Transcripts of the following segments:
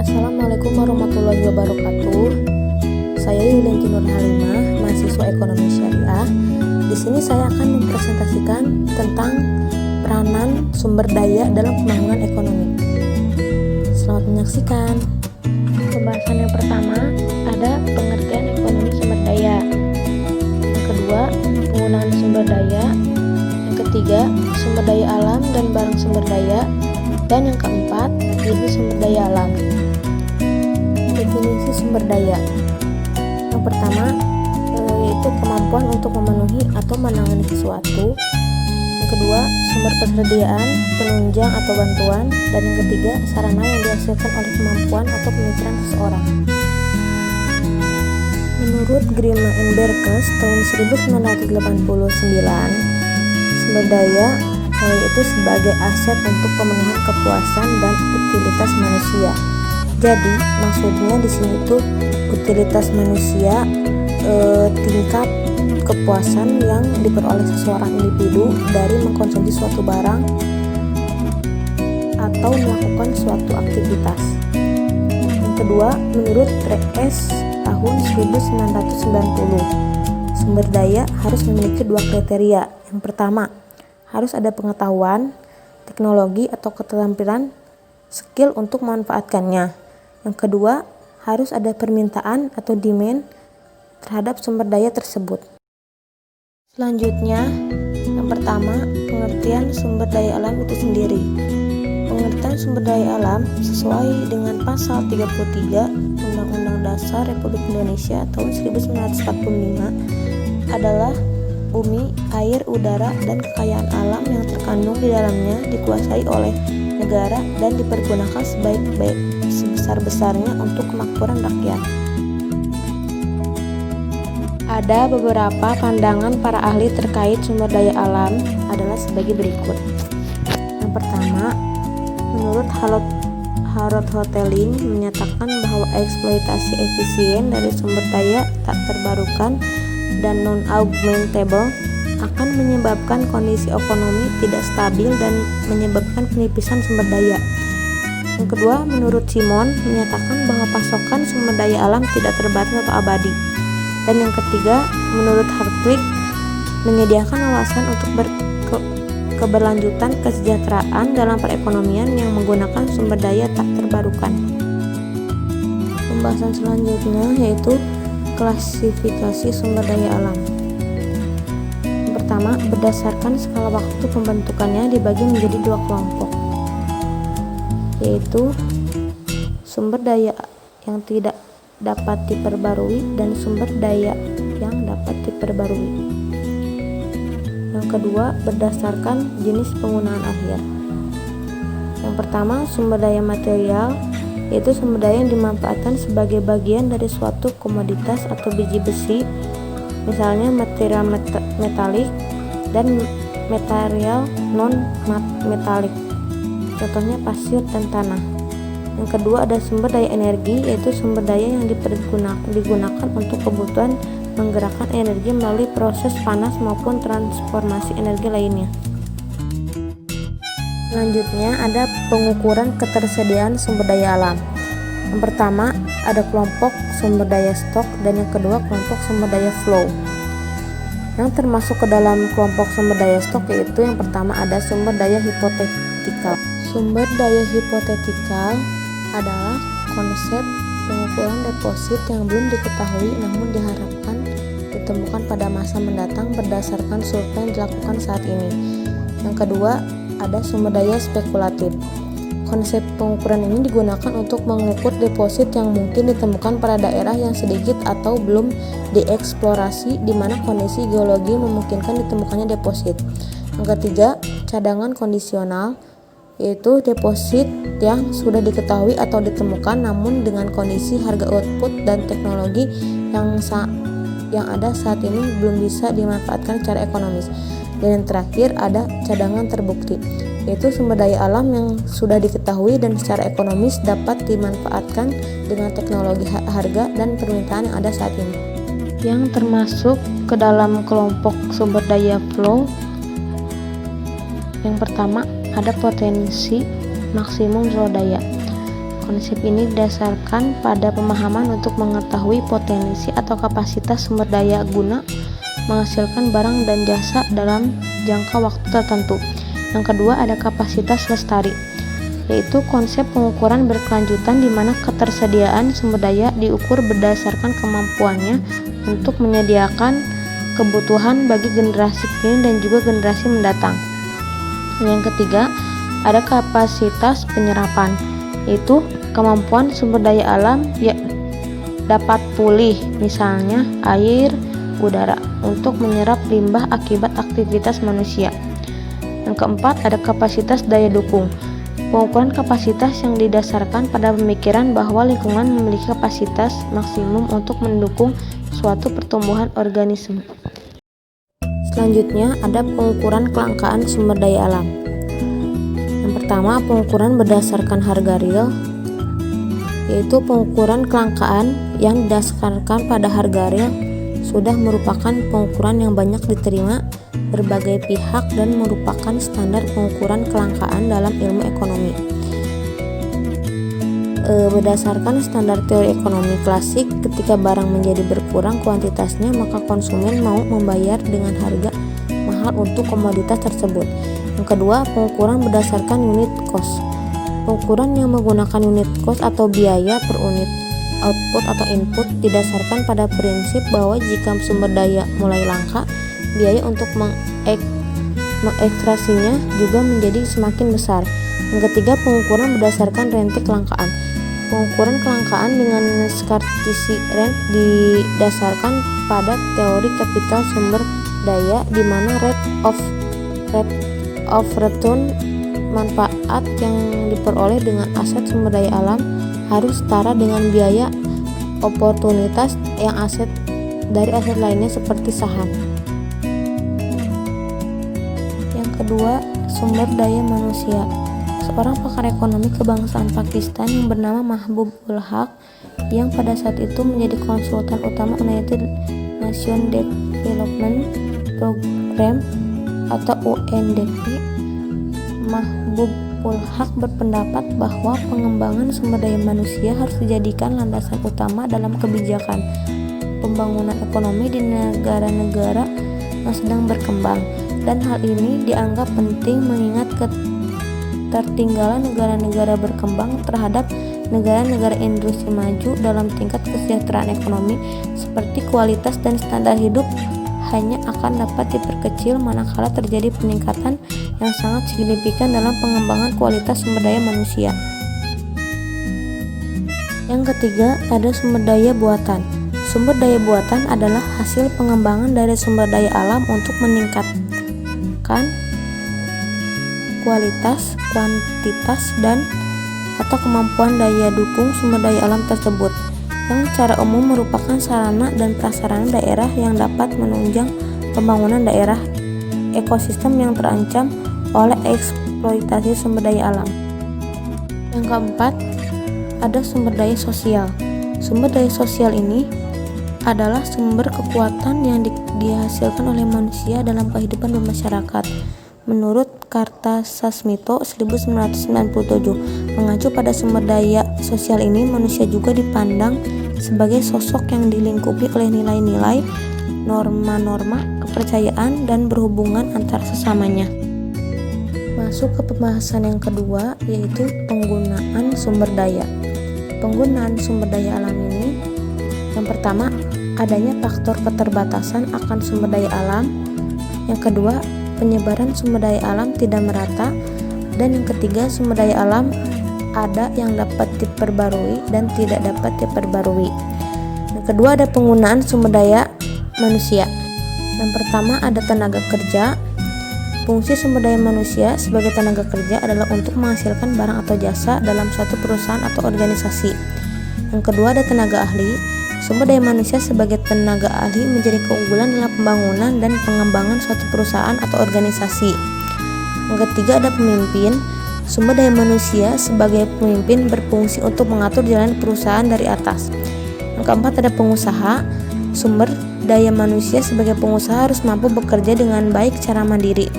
Assalamualaikum warahmatullahi wabarakatuh. Saya Yulianti Nur Halimah, mahasiswa Ekonomi Syariah. Di sini saya akan mempresentasikan tentang peranan sumber daya dalam pembangunan ekonomi. Selamat menyaksikan. Pembahasan yang pertama ada pengertian ekonomi sumber daya. Yang kedua, penggunaan sumber daya. Yang ketiga, sumber daya alam dan barang sumber daya. Dan yang keempat, jenis sumber daya alam. Definisi sumber daya. Yang pertama yaitu kemampuan untuk memenuhi atau menangani sesuatu. Yang kedua, sumber persediaan, penunjang atau bantuan. Dan yang ketiga, sarana yang dihasilkan oleh kemampuan atau pemikiran seseorang. Menurut Grima and Berkes tahun 1989, sumber daya yaitu sebagai aset untuk pemenuhan kepuasan dan utilitas manusia. Jadi maksudnya di sini itu utilitas manusia, tingkat kepuasan yang diperoleh seseorang individu dari mengkonsumsi suatu barang atau melakukan suatu aktivitas. Yang kedua, menurut Rees tahun 1990, sumber daya harus memiliki dua kriteria. Yang pertama, harus ada pengetahuan, teknologi atau keterampilan, skill untuk memanfaatkannya. Yang kedua, harus ada permintaan atau demand terhadap sumber daya tersebut. Selanjutnya, yang pertama, pengertian sumber daya alam itu sendiri. Pengertian sumber daya alam sesuai dengan pasal 33 Undang-Undang Dasar Republik Indonesia tahun 1945 adalah bumi, air, udara, dan kekayaan alam yang terkandung di dalamnya dikuasai oleh negara dan dipergunakan sebesar-besarnya untuk kemakmuran rakyat. Ada beberapa pandangan para ahli terkait sumber daya alam adalah sebagai berikut. Yang pertama, menurut Harold Hotelling menyatakan bahwa eksploitasi efisien dari sumber daya tak terbarukan dan non-augmentable akan menyebabkan kondisi ekonomi tidak stabil dan menyebabkan penipisan sumber daya. Yang kedua, menurut Simon menyatakan bahwa pasokan sumber daya alam tidak terbatas atau abadi. Dan yang ketiga, menurut Hartwig menyediakan alasan untuk keberlanjutan kesejahteraan dalam perekonomian yang menggunakan sumber daya tak terbarukan. Pembahasan selanjutnya yaitu klasifikasi sumber daya alam. Yang pertama, berdasarkan skala waktu pembentukannya dibagi menjadi dua kelompok, yaitu sumber daya yang tidak dapat diperbarui dan sumber daya yang dapat diperbarui. Yang kedua, berdasarkan jenis penggunaan akhir. Yang pertama, sumber daya material, yaitu sumber daya yang dimanfaatkan sebagai bagian dari suatu komoditas atau biji besi, misalnya material metalik dan material non-metalik, contohnya pasir dan tanah. Yang kedua, ada sumber daya energi, yaitu sumber daya yang digunakan untuk kebutuhan menggerakkan energi melalui proses panas maupun transformasi energi lainnya. Selanjutnya ada pengukuran ketersediaan sumber daya alam. Yang pertama ada kelompok sumber daya stok dan yang kedua kelompok sumber daya flow. Yang termasuk ke dalam kelompok sumber daya stok yaitu yang pertama ada sumber daya hipotetikal. Sumber daya hipotetikal adalah konsep pengukuran deposit yang belum diketahui namun diharapkan ditemukan pada masa mendatang berdasarkan survei yang dilakukan saat ini. Yang kedua ada sumber daya spekulatif. Konsep pengukuran ini digunakan untuk mengukur deposit yang mungkin ditemukan pada daerah yang sedikit atau belum dieksplorasi di mana kondisi geologi memungkinkan ditemukannya deposit. Yang ketiga, cadangan kondisional, yaitu deposit yang sudah diketahui atau ditemukan namun dengan kondisi harga output dan teknologi yang ada saat ini belum bisa dimanfaatkan secara ekonomis. Dan yang terakhir ada cadangan terbukti, yaitu sumber daya alam yang sudah diketahui dan secara ekonomis dapat dimanfaatkan dengan teknologi harga dan permintaan yang ada saat ini. Yang termasuk ke dalam kelompok sumber daya flow, yang pertama ada potensi maksimum draw daya. Konsep ini didasarkan pada pemahaman untuk mengetahui potensi atau kapasitas sumber daya guna menghasilkan barang dan jasa dalam jangka waktu tertentu. Yang kedua ada kapasitas lestari, yaitu konsep pengukuran berkelanjutan di mana ketersediaan sumber daya diukur berdasarkan kemampuannya untuk menyediakan kebutuhan bagi generasi kini dan juga generasi mendatang. Yang ketiga ada kapasitas penyerapan, yaitu kemampuan sumber daya alam yang dapat pulih, misalnya air, udara, untuk menyerap limbah akibat aktivitas manusia. Yang keempat ada kapasitas daya dukung, pengukuran kapasitas yang didasarkan pada pemikiran bahwa lingkungan memiliki kapasitas maksimum untuk mendukung suatu pertumbuhan organisme. Selanjutnya ada pengukuran kelangkaan sumber daya alam. Yang pertama, pengukuran berdasarkan harga real, yaitu pengukuran kelangkaan yang didasarkan pada harga real sudah merupakan pengukuran yang banyak diterima berbagai pihak dan merupakan standar pengukuran kelangkaan dalam ilmu ekonomi. Berdasarkan standar teori ekonomi klasik, ketika barang menjadi berkurang kuantitasnya, maka konsumen mau membayar dengan harga mahal untuk komoditas tersebut. Yang kedua, pengukuran berdasarkan unit cost. Pengukuran yang menggunakan unit cost atau biaya per unit output atau input didasarkan pada prinsip bahwa jika sumber daya mulai langka, biaya untuk mengekstrasinya juga menjadi semakin besar. Yang ketiga, pengukuran berdasarkan rente kelangkaan. Pengukuran kelangkaan dengan scarcity rent didasarkan pada teori kapital sumber daya, di mana rate of return manfaat yang diperoleh dengan aset sumber daya alam harus setara dengan biaya oportunitas yang dari aset lainnya seperti saham. Yang kedua, sumber daya manusia. Seorang pakar ekonomi kebangsaan Pakistan yang bernama Mahbub ul Haq, yang pada saat itu menjadi konsultan utama United Nations Development Program atau UNDP, Mahbub ul Haq berpendapat bahwa pengembangan sumber daya manusia harus dijadikan landasan utama dalam kebijakan pembangunan ekonomi di negara-negara yang sedang berkembang, dan hal ini dianggap penting mengingat ketertinggalan negara-negara berkembang terhadap negara-negara industri maju dalam tingkat kesejahteraan ekonomi, seperti kualitas dan standar hidup hanya akan dapat diperkecil manakala terjadi peningkatan yang sangat signifikan dalam pengembangan kualitas sumber daya manusia. Yang ketiga, ada sumber daya buatan. Sumber daya buatan adalah hasil pengembangan dari sumber daya alam untuk meningkatkan kualitas, kuantitas, dan atau kemampuan daya dukung sumber daya alam tersebut, yang secara umum merupakan sarana dan prasarana daerah yang dapat menunjang pembangunan daerah ekosistem yang terancam oleh eksploitasi sumber daya alam. Yang keempat, ada sumber daya sosial. Sumber daya sosial ini adalah sumber kekuatan yang dihasilkan oleh manusia dalam kehidupan bermasyarakat. Menurut Kartasasmito 1997, mengacu pada sumber daya sosial ini, manusia juga dipandang sebagai sosok yang dilingkupi oleh nilai-nilai, norma-norma, kepercayaan, dan berhubungan antar sesamanya. Masuk ke pembahasan yang kedua, yaitu penggunaan sumber daya. Penggunaan sumber daya alam ini, yang pertama, adanya faktor keterbatasan akan sumber daya alam. Yang kedua, penyebaran sumber daya alam tidak merata. Dan yang ketiga, sumber daya alam ada yang dapat diperbarui dan tidak dapat diperbarui. Yang kedua, ada penggunaan sumber daya manusia. Yang pertama, ada tenaga kerja. Fungsi sumber daya manusia sebagai tenaga kerja adalah untuk menghasilkan barang atau jasa dalam suatu perusahaan atau organisasi. Yang kedua, ada tenaga ahli. Sumber daya manusia sebagai tenaga ahli menjadi keunggulan dalam pembangunan dan pengembangan suatu perusahaan atau organisasi. Yang ketiga, ada pemimpin. Sumber daya manusia sebagai pemimpin berfungsi untuk mengatur jalan perusahaan dari atas. Yang keempat, ada pengusaha. Sumber daya manusia sebagai pengusaha harus mampu bekerja dengan baik secara mandiri.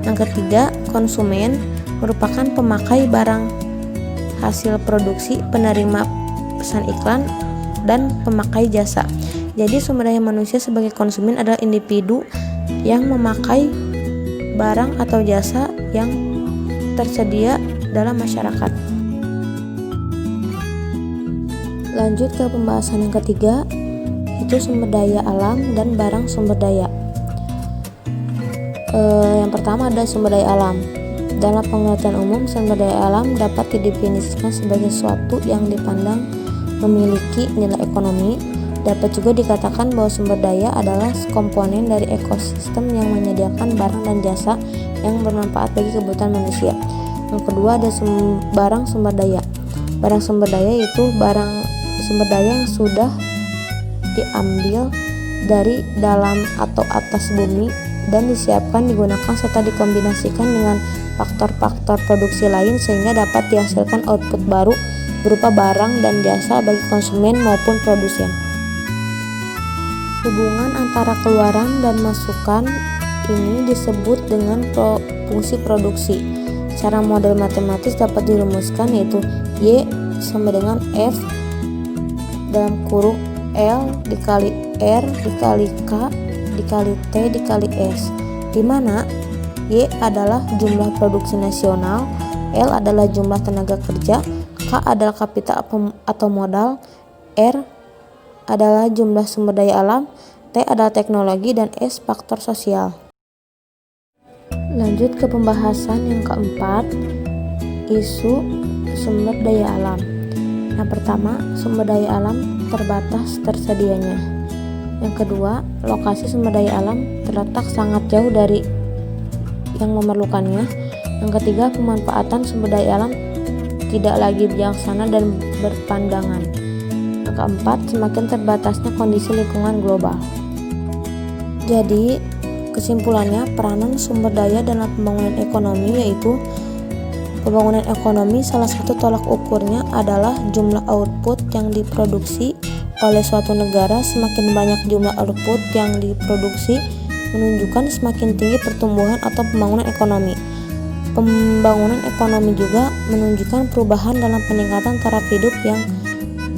Yang ketiga, konsumen merupakan pemakai barang hasil produksi, penerima pesan iklan, dan pemakai jasa. Jadi sumber daya manusia sebagai konsumen adalah individu yang memakai barang atau jasa yang tersedia dalam masyarakat. Lanjut ke pembahasan yang ketiga, itu sumber daya alam dan barang sumber daya. Yang pertama ada sumber daya alam. Dalam pengertian umum, sumber daya alam dapat didefinisikan sebagai sesuatu yang dipandang memiliki nilai ekonomi. Dapat juga dikatakan bahwa sumber daya adalah komponen dari ekosistem yang menyediakan barang dan jasa yang bermanfaat bagi kebutuhan manusia. Yang kedua ada barang sumber daya. Barang sumber daya itu barang sumber daya yang sudah diambil dari dalam atau atas bumi dan disiapkan, digunakan serta dikombinasikan dengan faktor-faktor produksi lain sehingga dapat dihasilkan output baru berupa barang dan jasa bagi konsumen maupun produsen. Hubungan antara keluaran dan masukan ini disebut dengan fungsi produksi. Secara model matematis dapat dirumuskan yaitu Y sama dengan F dalam kurung L dikali R dikali K dikali T dikali S, di mana Y adalah jumlah produksi nasional, L adalah jumlah tenaga kerja, K adalah kapital atau modal, R adalah jumlah sumber daya alam, T adalah teknologi, dan S faktor sosial. Lanjut ke pembahasan yang keempat, isu sumber daya alam. Yang pertama, sumber daya alam terbatas tersedianya. Yang kedua, lokasi sumber daya alam terletak sangat jauh dari yang memerlukannya. Yang ketiga, pemanfaatan sumber daya alam tidak lagi bijaksana dan berpandangan. Yang keempat, semakin terbatasnya kondisi lingkungan global. Jadi, kesimpulannya, peranan sumber daya dalam pembangunan ekonomi yaitu pembangunan ekonomi salah satu tolak ukurnya adalah jumlah output yang diproduksi oleh suatu negara. Semakin banyak jumlah output yang diproduksi menunjukkan semakin tinggi pertumbuhan atau pembangunan ekonomi. Pembangunan ekonomi juga menunjukkan perubahan dalam peningkatan taraf hidup yang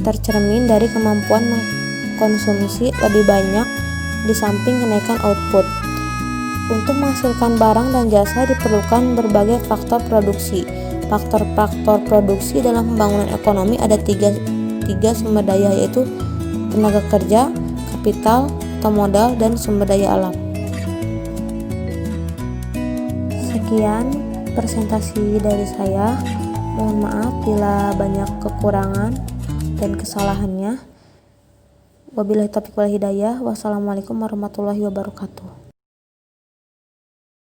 tercermin dari kemampuan mengkonsumsi lebih banyak di samping kenaikan output. Untuk menghasilkan barang dan jasa diperlukan berbagai faktor produksi. Faktor-faktor produksi dalam pembangunan ekonomi ada tiga sumber daya, yaitu tenaga kerja, kapital atau modal, dan sumber daya alam. Sekian presentasi dari saya. Mohon maaf bila banyak kekurangan dan kesalahannya. Wabillahi taufiq wal hidayah. Wassalamualaikum warahmatullahi wabarakatuh.